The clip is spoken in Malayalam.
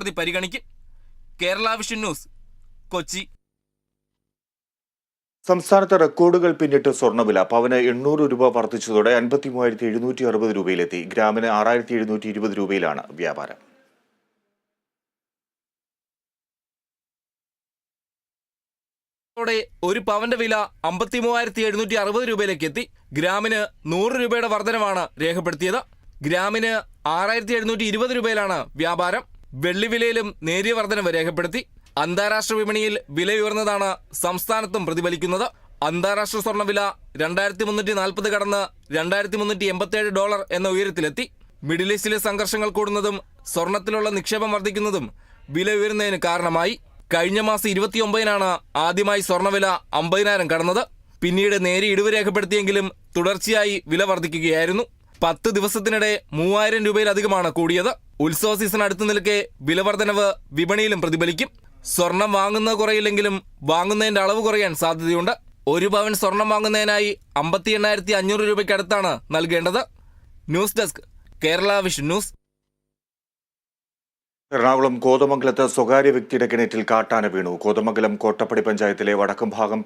കോടതി പരിഗണിക്കും. Kerala vision news, Kochi. സംസ്ഥാനത്ത് റെക്കോർഡുകൾ പിന്നിട്ട് സ്വർണ്ണവില പവന് 800 രൂപ വർദ്ധിച്ചതോടെ 53,760 രൂപയിലെത്തി. ഗ്രാമിന് 6,720 രൂപയിലാണ് വ്യാപാരം. ഒരു പവന്റെ വില 53,760 രൂപയിലേക്ക് എത്തി. ഗ്രാമിന് 100 രൂപയുടെ വർധനമാണ് രേഖപ്പെടുത്തിയത്. ഗ്രാമിന് 6,720 രൂപയിലാണ് വ്യാപാരം. വെള്ളിവിലയിലും നേരിയ വർധനവ് രേഖപ്പെടുത്തി. അന്താരാഷ്ട്ര വിപണിയിൽ വില ഉയർന്നതാണ് സംസ്ഥാനത്തും പ്രതിഫലിക്കുന്നത്. അന്താരാഷ്ട്ര സ്വർണ്ണവില 2,340 കടന്ന് $2,387 എന്ന ഉയരത്തിലെത്തി. മിഡിൽ ഈസ്റ്റിലെ സംഘർഷങ്ങൾ കൂടുന്നതും സ്വർണത്തിലുള്ള നിക്ഷേപം വർദ്ധിക്കുന്നതും വില ഉയരുന്നതിന് കാരണമായി. കഴിഞ്ഞ മാസം 29-നാണ് ആദ്യമായി സ്വർണ്ണവില 50,000 കടന്നത്. പിന്നീട് നേരിയ ഇടിവ് രേഖപ്പെടുത്തിയെങ്കിലും തുടർച്ചയായി വില വർദ്ധിക്കുകയായിരുന്നു. 10 ദിവസത്തിനിടെ 3,000 രൂപയിലധികമാണ് കൂടിയത്. ഉത്സവ സീസൺ അടുത്തു നിൽക്കെ വില വർധനവ് വിപണിയിലും പ്രതിഫലിക്കും. സ്വർണം വാങ്ങുന്നത് കുറയില്ലെങ്കിലും വാങ്ങുന്നതിന്റെ അളവ് കുറയാൻ സാധ്യതയുണ്ട്. 1 പവൻ സ്വർണം വാങ്ങുന്നതിനായി 58,500 രൂപയ്ക്കടുത്താണ് നൽകേണ്ടത്. News desk, Kerala vision news. Ernakulam കോതമംഗലത്ത് സ്വകാര്യ വ്യക്തിയുടെ കിണറ്റിൽ കാട്ടാന വീണു. കോതമംഗലം കോട്ടപ്പടി പഞ്ചായത്തിലെ വടക്കും ഭാഗം